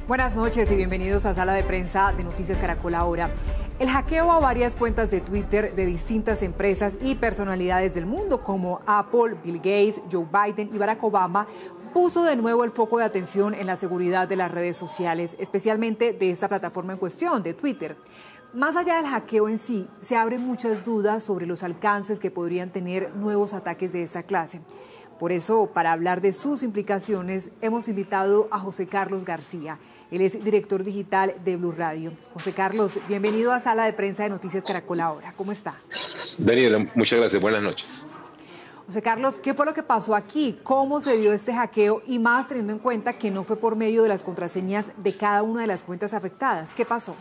Buenas noches y bienvenidos a Sala de Prensa de Noticias Caracol Ahora. El hackeo a varias cuentas de Twitter de distintas empresas y personalidades del mundo como Apple, Bill Gates, Joe Biden y Barack Obama puso de nuevo el foco de atención en la seguridad de las redes sociales, especialmente de esta plataforma en cuestión, de Twitter. Más allá del hackeo en sí, se abren muchas dudas sobre los alcances que podrían tener nuevos ataques de esta clase. Por eso, para hablar de sus implicaciones, hemos invitado a José Carlos García. Él es director digital de Blue Radio. José Carlos, bienvenido a Sala de Prensa de Noticias Caracol Ahora. ¿Cómo está? Daniela, muchas gracias. Buenas noches. José Carlos, ¿qué fue lo que pasó aquí? ¿Cómo se dio este hackeo? Y más teniendo en cuenta que no fue por medio de las contraseñas de cada una de las cuentas afectadas. ¿Qué pasó?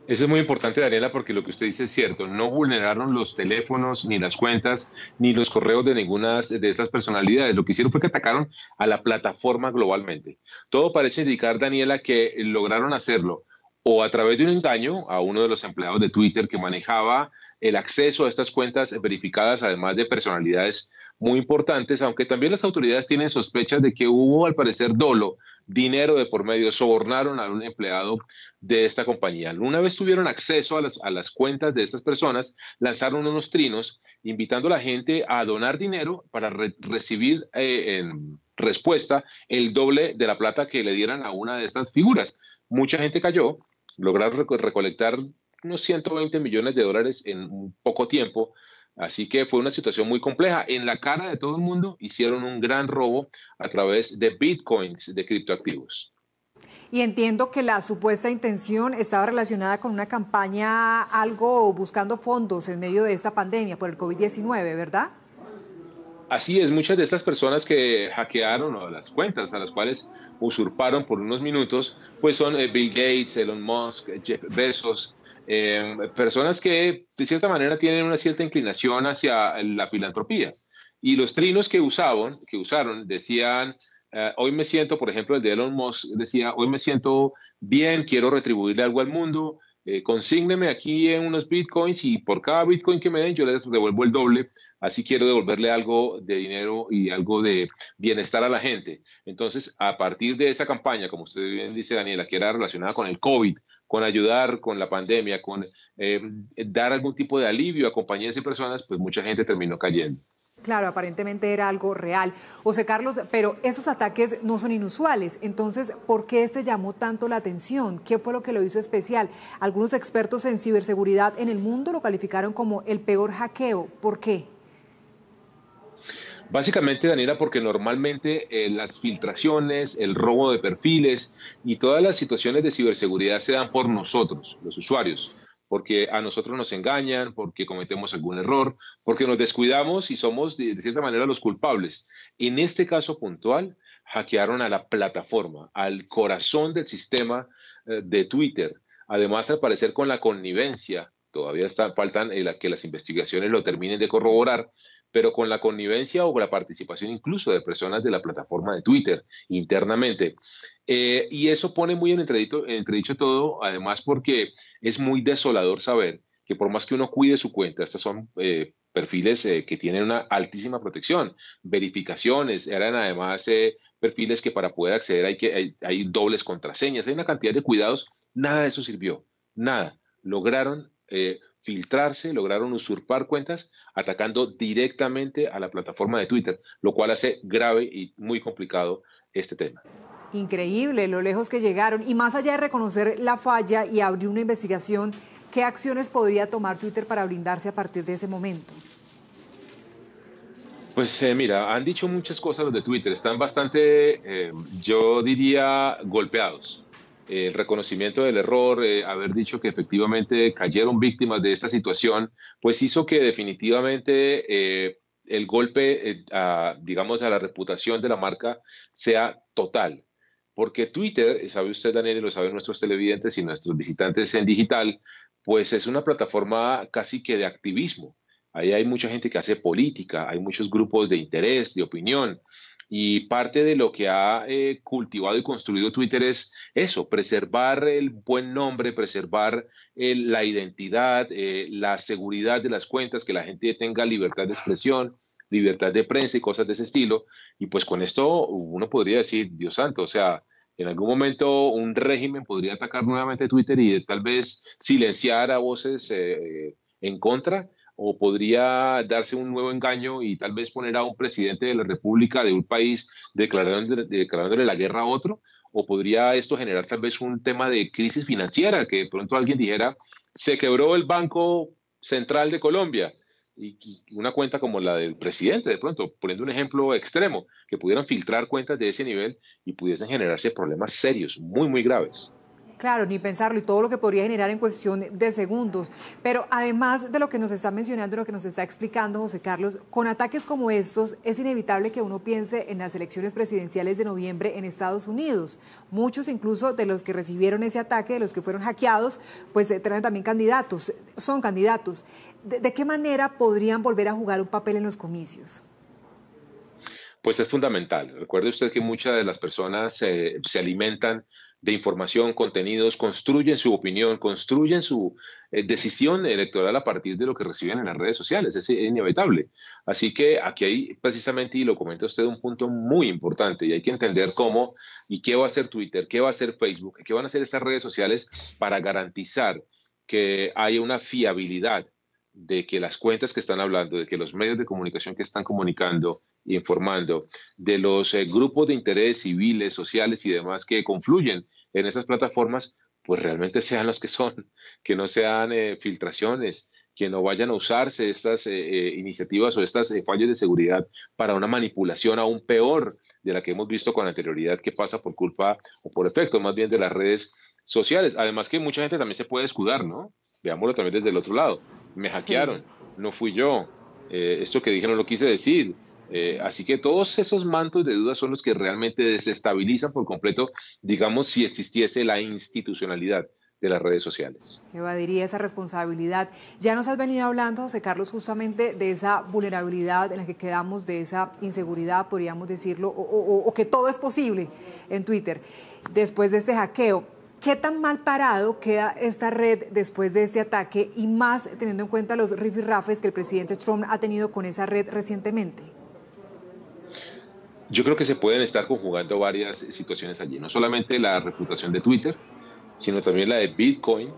Eso es muy importante, Daniela, porque lo que usted dice es cierto. No vulneraron los teléfonos, ni las cuentas, ni los correos de ninguna de estas personalidades. Lo que hicieron fue que atacaron a la plataforma globalmente. Todo parece indicar, Daniela, que lograron hacerlo o a través de un engaño a uno de los empleados de Twitter que manejaba el acceso a estas cuentas verificadas, además de personalidades muy importantes, aunque también las autoridades tienen sospechas de que hubo, al parecer, dolo, dinero de por medio, sobornaron a un empleado de esta compañía. Una vez tuvieron acceso a las cuentas de estas personas, lanzaron unos trinos invitando a la gente a donar dinero para recibir en respuesta el doble de la plata que le dieran a una de estas figuras. Mucha gente cayó, lograron recolectar unos 120 millones de dólares en un poco tiempo. Así que fue una situación muy compleja. En la cara de todo el mundo hicieron un gran robo a través de bitcoins, de criptoactivos. Y entiendo que la supuesta intención estaba relacionada con una campaña, algo buscando fondos en medio de esta pandemia por el COVID-19, ¿verdad? Así es, muchas de estas personas que hackearon o las cuentas a las cuales usurparon por unos minutos, pues son Bill Gates, Elon Musk, Jeff Bezos, personas que de cierta manera tienen una cierta inclinación hacia la filantropía. Y los trinos que usaron decían, hoy me siento, por ejemplo, el de Elon Musk decía, hoy me siento bien, quiero retribuirle algo al mundo, consígneme aquí en unos bitcoins y por cada bitcoin que me den yo les devuelvo el doble, así quiero devolverle algo de dinero y algo de bienestar a la gente. Entonces, a partir de esa campaña, como usted bien dice, Daniela, que era relacionada con el COVID, con ayudar con la pandemia, con dar algún tipo de alivio a compañías y personas, pues mucha gente terminó cayendo. Claro, aparentemente era algo real. José Carlos, pero esos ataques no son inusuales. Entonces, ¿por qué este llamó tanto la atención? ¿Qué fue lo que lo hizo especial? Algunos expertos en ciberseguridad en el mundo lo calificaron como el peor hackeo. ¿Por qué? Básicamente, Daniela, porque normalmente las filtraciones, el robo de perfiles y todas las situaciones de ciberseguridad se dan por nosotros, los usuarios, porque a nosotros nos engañan, porque cometemos algún error, porque nos descuidamos y somos de cierta manera los culpables. En este caso puntual, hackearon a la plataforma, al corazón del sistema de Twitter. Además, al parecer con la connivencia, todavía faltan que las investigaciones lo terminen de corroborar, pero con la connivencia o la participación incluso de personas de la plataforma de Twitter internamente. Y eso pone muy en entredicho todo, además porque es muy desolador saber que por más que uno cuide su cuenta, estos son perfiles que tienen una altísima protección, verificaciones, eran además perfiles que para poder acceder hay dobles contraseñas, hay una cantidad de cuidados, nada de eso sirvió, nada. Lograron filtrarse, lograron usurpar cuentas atacando directamente a la plataforma de Twitter, lo cual hace grave y muy complicado este tema. Increíble lo lejos que llegaron. Y más allá de reconocer la falla y abrir una investigación, ¿qué acciones podría tomar Twitter para blindarse a partir de ese momento? Pues mira, han dicho muchas cosas los de Twitter, están bastante, yo diría, golpeados. El reconocimiento del error, haber dicho que efectivamente cayeron víctimas de esta situación, pues hizo que definitivamente el golpe, digamos, a la reputación de la marca sea total. Porque Twitter, sabe usted, Daniel, y lo saben nuestros televidentes y nuestros visitantes en digital, pues es una plataforma casi que de activismo. Ahí hay mucha gente que hace política, hay muchos grupos de interés, de opinión. Y parte de lo que ha cultivado y construido Twitter es eso, preservar el buen nombre, preservar la identidad, la seguridad de las cuentas, que la gente tenga libertad de expresión, libertad de prensa y cosas de ese estilo. Y pues con esto uno podría decir, Dios santo, o sea, En algún momento un régimen podría atacar nuevamente Twitter y tal vez silenciar a voces en contra, o podría darse un nuevo engaño y tal vez poner a un presidente de la República de un país declarándole la guerra a otro, o podría esto generar tal vez un tema de crisis financiera, que de pronto alguien dijera, se quebró el Banco Central de Colombia, y una cuenta como la del presidente, de pronto, poniendo un ejemplo extremo, que pudieran filtrar cuentas de ese nivel y pudiesen generarse problemas serios, muy, muy graves. Claro, ni pensarlo y todo lo que podría generar en cuestión de segundos. Pero además de lo que nos está mencionando, lo que nos está explicando José Carlos, con ataques como estos es inevitable que uno piense en las elecciones presidenciales de noviembre en Estados Unidos. Muchos incluso de los que recibieron ese ataque, de los que fueron hackeados, pues traen también candidatos, son candidatos. ¿De qué manera podrían volver a jugar un papel en los comicios? Pues es fundamental. Recuerde usted que muchas de las personas se alimentan de información, contenidos, construyen su opinión, construyen su decisión electoral a partir de lo que reciben en las redes sociales. Es inevitable. Así que aquí hay precisamente, y lo comenta usted, un punto muy importante, y hay que entender cómo y qué va a hacer Twitter, qué va a hacer Facebook, qué van a hacer estas redes sociales para garantizar que haya una fiabilidad de que las cuentas que están hablando, de que los medios de comunicación que están comunicando e informando, de los grupos de interés civiles, sociales y demás que confluyen en esas plataformas, pues realmente sean los que son, que no sean filtraciones, que no vayan a usarse estas iniciativas o estas fallos de seguridad para una manipulación aún peor de la que hemos visto con anterioridad, que pasa por culpa o por efecto más bien de las redes sociales. Además que mucha gente también se puede escudar, ¿no? Veámoslo también desde el otro lado. Me hackearon, Sí. no fui yo, esto que dije no lo quise decir. Así que todos esos mantos de dudas son los que realmente desestabilizan por completo, digamos, si existiese la institucionalidad de las redes sociales. Evadiría esa responsabilidad. Ya nos has venido hablando, José Carlos, justamente de esa vulnerabilidad en la que quedamos, de esa inseguridad, podríamos decirlo, o que todo es posible en Twitter después de este hackeo. ¿Qué tan mal parado queda esta red después de este ataque y más teniendo en cuenta los rifirrafes que el presidente Trump ha tenido con esa red recientemente? Yo creo que se pueden estar conjugando varias situaciones allí, no solamente la reputación de Twitter, sino también la de Bitcoin.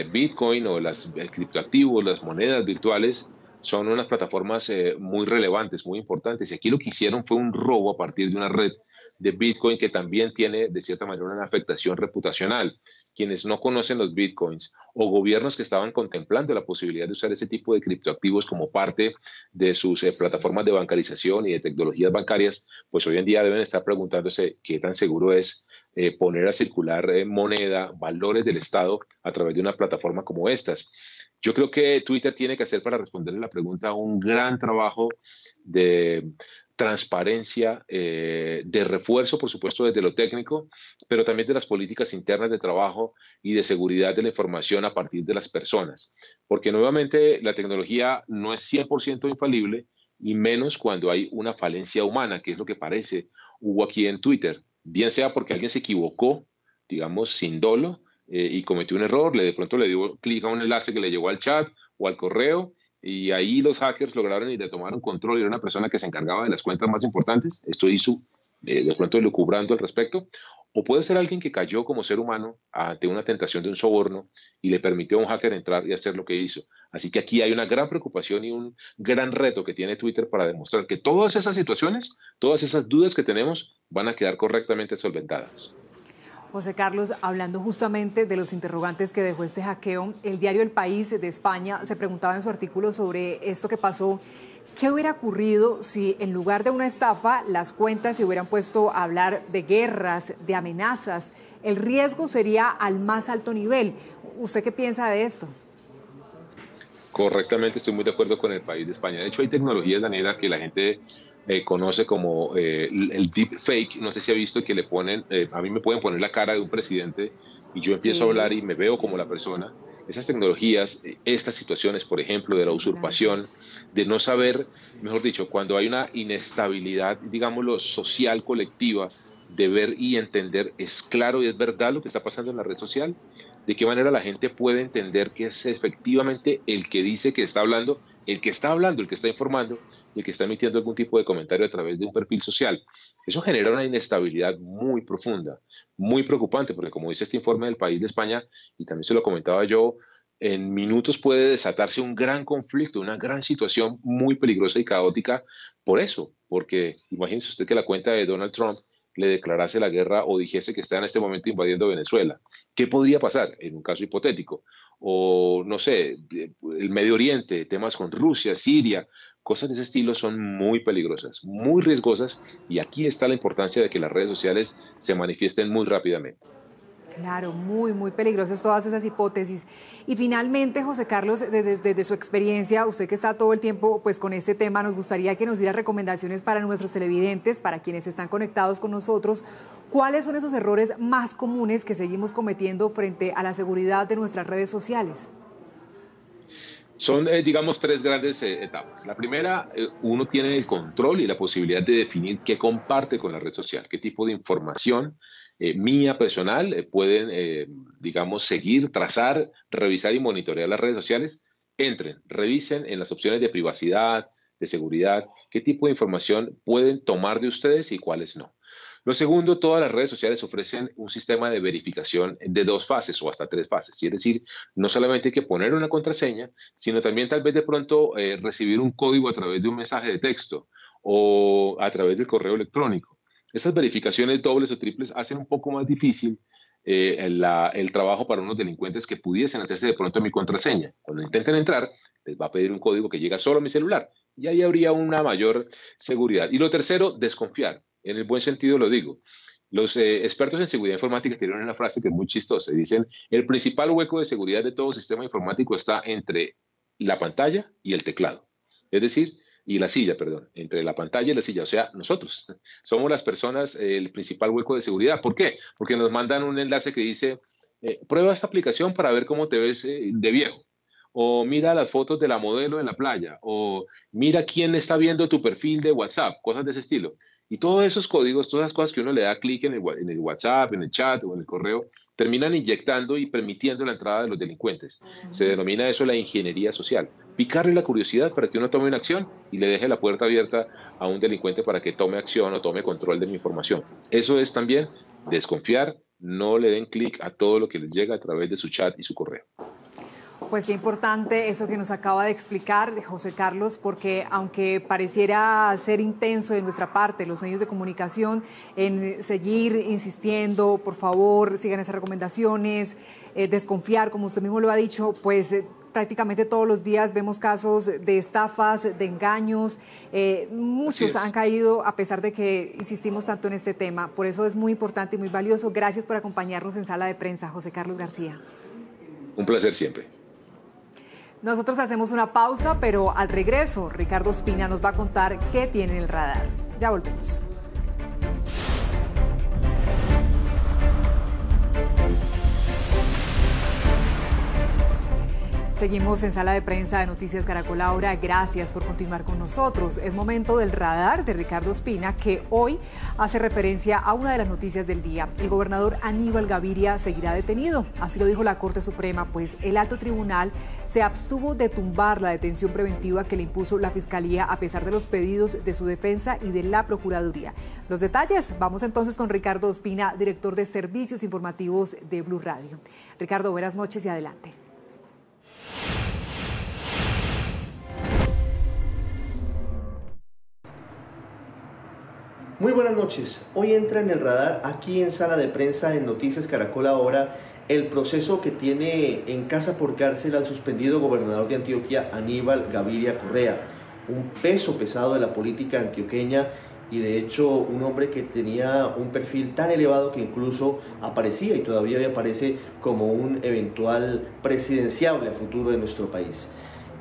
Bitcoin o los criptoactivos, las monedas virtuales, son unas plataformas muy relevantes, muy importantes. Y aquí lo que hicieron fue un robo a partir de una red de Bitcoin que también tiene, de cierta manera, una afectación reputacional. Quienes no conocen los Bitcoins o gobiernos que estaban contemplando la posibilidad de usar ese tipo de criptoactivos como parte de sus plataformas de bancarización y de tecnologías bancarias, pues hoy en día deben estar preguntándose qué tan seguro es poner a circular moneda, valores del Estado a través de una plataforma como estas. Yo creo que Twitter tiene que hacer, para responderle la pregunta, un gran trabajo de transparencia, de refuerzo, por supuesto, desde lo técnico, pero también de las políticas internas de trabajo y de seguridad de la información a partir de las personas. Porque nuevamente la tecnología no es 100% infalible, y menos cuando hay una falencia humana, que es lo que parece hubo aquí en Twitter. Bien sea porque alguien se equivocó, digamos, sin dolo, y cometió un error, de pronto le dio clic a un enlace que le llegó al chat o al correo, y ahí los hackers lograron y le tomaron control, y era una persona que se encargaba de las cuentas más importantes. Esto hizo de pronto elucubrando al respecto. O puede ser alguien que cayó como ser humano ante una tentación de un soborno y le permitió a un hacker entrar y hacer lo que hizo. Así que aquí hay una gran preocupación y un gran reto que tiene Twitter para demostrar que todas esas situaciones, todas esas dudas que tenemos van a quedar correctamente solventadas. José Carlos, hablando justamente de los interrogantes que dejó este hackeo, el diario El País de España se preguntaba en su artículo sobre esto que pasó. ¿Qué hubiera ocurrido si en lugar de una estafa las cuentas se hubieran puesto a hablar de guerras, de amenazas? El riesgo sería al más alto nivel. ¿Usted qué piensa de esto? Correctamente, estoy muy de acuerdo con El País de España. De hecho, hay tecnologías, Daniela, que la gente conoce como el deep fake. No sé si ha visto que le ponen, a mí me pueden poner la cara de un presidente y yo empiezo a hablar y me veo como la persona. Esas tecnologías, estas situaciones, por ejemplo, de la usurpación, de no saber, mejor dicho, cuando hay una inestabilidad, digámoslo, social, colectiva, de ver y entender, es claro y es verdad lo que está pasando en la red social, de qué manera la gente puede entender que es efectivamente el que dice que está hablando el que está hablando, el que está informando, el que está emitiendo algún tipo de comentario a través de un perfil social. Eso genera una inestabilidad muy profunda, muy preocupante, porque como dice este informe del País de España, y también se lo comentaba yo, en minutos puede desatarse un gran conflicto, una gran situación muy peligrosa y caótica por eso, porque imagínese usted que la cuenta de Donald Trump le declarase la guerra o dijese que está en este momento invadiendo Venezuela. ¿Qué podría pasar en un caso hipotético? O no sé, el Medio Oriente, temas con Rusia, Siria, cosas de ese estilo son muy peligrosas, muy riesgosas, y aquí está la importancia de que las redes sociales se manifiesten muy rápidamente. Claro, muy, muy peligrosas todas esas hipótesis. Y finalmente, José Carlos, desde su experiencia, usted que está todo el tiempo pues, con este tema, nos gustaría que nos diera recomendaciones para nuestros televidentes, para quienes están conectados con nosotros. ¿Cuáles son esos errores más comunes que seguimos cometiendo frente a la seguridad de nuestras redes sociales? Son, digamos, tres grandes etapas. La primera, uno tiene el control y la posibilidad de definir qué comparte con la red social, qué tipo de información mía personal pueden, digamos, seguir, trazar, revisar y monitorear las redes sociales. Entren, revisen en las opciones de privacidad, de seguridad, qué tipo de información pueden tomar de ustedes y cuáles no. Lo segundo, todas las redes sociales ofrecen un sistema de verificación de 2 fases o hasta 3 fases. Y es decir, no solamente hay que poner una contraseña, sino también tal vez de pronto recibir un código a través de un mensaje de texto o a través del correo electrónico. Esas verificaciones dobles o triples hacen un poco más difícil el trabajo para unos delincuentes que pudiesen hacerse de pronto mi contraseña. Cuando intenten entrar, les va a pedir un código que llega solo a mi celular y ahí habría una mayor seguridad. Y lo tercero, desconfiar. En el buen sentido lo digo. Los expertos en seguridad informática tienen una frase que es muy chistosa. Dicen, el principal hueco de seguridad de todo sistema informático está entre la pantalla y el teclado. Es decir, y la silla, perdón, entre la pantalla y la silla. O sea, nosotros somos las personas el principal hueco de seguridad. ¿Por qué? Porque nos mandan un enlace que dice, prueba esta aplicación para ver cómo te ves de viejo. O mira las fotos de la modelo en la playa. O mira quién está viendo tu perfil de WhatsApp. Cosas de ese estilo. Y todos esos códigos, todas las cosas que uno le da clic en el WhatsApp, en el chat o en el correo, terminan inyectando y permitiendo la entrada de los delincuentes. Se denomina eso la ingeniería social. Picarle la curiosidad para que uno tome una acción y le deje la puerta abierta a un delincuente para que tome acción o tome control de mi información. Eso es también desconfiar, no le den clic a todo lo que les llega a través de su chat y su correo. Pues qué importante eso que nos acaba de explicar, José Carlos, porque aunque pareciera ser intenso de nuestra parte, los medios de comunicación, en seguir insistiendo, por favor, sigan esas recomendaciones, desconfiar, como usted mismo lo ha dicho, pues prácticamente todos los días vemos casos de estafas, de engaños, muchos han caído a pesar de que insistimos tanto en este tema. Por eso es muy importante y muy valioso. Gracias por acompañarnos en Sala de Prensa, José Carlos García. Un placer siempre. Nosotros hacemos una pausa, pero al regreso, Ricardo Ospina nos va a contar qué tiene en el radar. Ya volvemos. Seguimos en Sala de Prensa de Noticias Caracol Ahora. Gracias por continuar con nosotros. Es momento del radar de Ricardo Ospina, que hoy hace referencia a una de las noticias del día. El gobernador Aníbal Gaviria seguirá detenido. Así lo dijo la Corte Suprema, pues el alto tribunal se abstuvo de tumbar la detención preventiva que le impuso la Fiscalía a pesar de los pedidos de su defensa y de la Procuraduría. Los detalles, vamos entonces con Ricardo Ospina, director de Servicios Informativos de Blue Radio. Ricardo, buenas noches y adelante. Muy buenas noches. Hoy entra en el radar aquí en Sala de Prensa en Noticias Caracol Ahora el proceso que tiene en casa por cárcel al suspendido gobernador de Antioquia, Aníbal Gaviria Correa, un peso pesado de la política antioqueña y de hecho un hombre que tenía un perfil tan elevado que incluso aparecía y todavía aparece como un eventual presidenciable a futuro de nuestro país.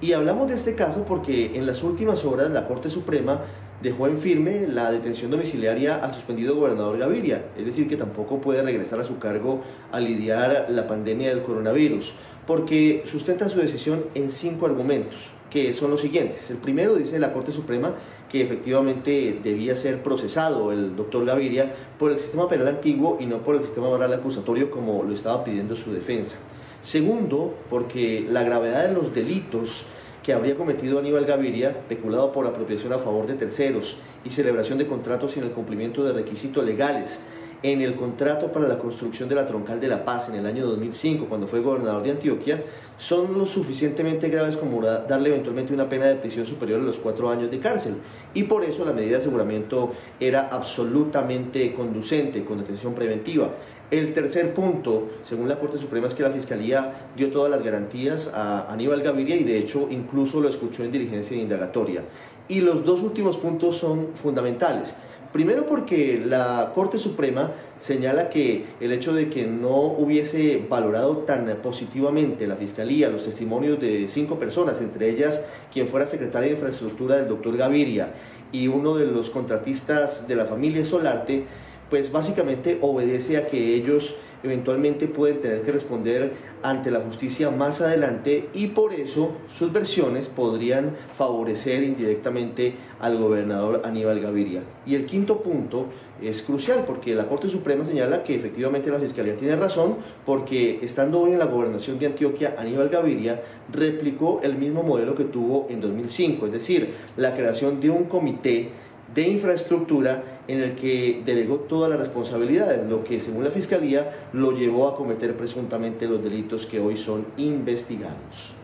Y hablamos de este caso porque en las últimas horas la Corte Suprema dejó en firme la detención domiciliaria al suspendido gobernador Gaviria, es decir, que tampoco puede regresar a su cargo a lidiar la pandemia del coronavirus, porque sustenta su decisión en 5 argumentos, que son los siguientes. El primero, dice la Corte Suprema, que efectivamente debía ser procesado el doctor Gaviria por el sistema penal antiguo y no por el sistema oral acusatorio como lo estaba pidiendo su defensa. Segundo, porque la gravedad de los delitos que habría cometido Aníbal Gaviria, peculado por apropiación a favor de terceros y celebración de contratos sin el cumplimiento de requisitos legales. En el contrato para la construcción de la Troncal de la Paz en el año 2005, cuando fue gobernador de Antioquia, son lo suficientemente graves como darle eventualmente una pena de prisión superior a los 4 años de cárcel. Y por eso la medida de aseguramiento era absolutamente conducente, con detención preventiva. El tercer punto, según la Corte Suprema, es que la Fiscalía dio todas las garantías a Aníbal Gaviria y de hecho incluso lo escuchó en diligencia indagatoria. Y los dos últimos puntos son fundamentales. Primero porque la Corte Suprema señala que el hecho de que no hubiese valorado tan positivamente la Fiscalía los testimonios de 5 personas, entre ellas quien fuera secretario de Infraestructura del doctor Gaviria y uno de los contratistas de la familia Solarte, pues básicamente obedece a que ellos eventualmente pueden tener que responder ante la justicia más adelante y por eso sus versiones podrían favorecer indirectamente al gobernador Aníbal Gaviria. Y el quinto punto es crucial porque la Corte Suprema señala que efectivamente la Fiscalía tiene razón porque estando hoy en la gobernación de Antioquia, Aníbal Gaviria replicó el mismo modelo que tuvo en 2005, es decir, la creación de un comité de infraestructura en el que delegó todas las responsabilidades, lo que según la Fiscalía lo llevó a cometer presuntamente los delitos que hoy son investigados.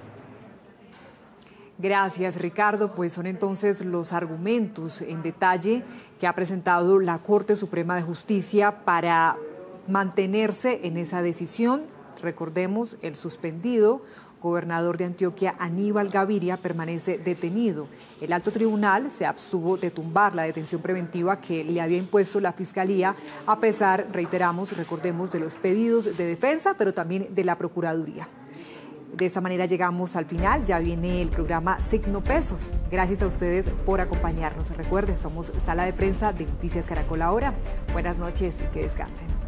Gracias, Ricardo. Pues son entonces los argumentos en detalle que ha presentado la Corte Suprema de Justicia para mantenerse en esa decisión. Recordemos, el suspendido gobernador de Antioquia, Aníbal Gaviria, permanece detenido. El alto tribunal se abstuvo de tumbar la detención preventiva que le había impuesto la Fiscalía, a pesar, reiteramos, recordemos, de los pedidos de defensa, pero también de la Procuraduría. De esta manera llegamos al final, ya viene el programa Signo Pesos. Gracias a ustedes por acompañarnos. Recuerden, somos Sala de Prensa de Noticias Caracol Ahora. Buenas noches y que descansen.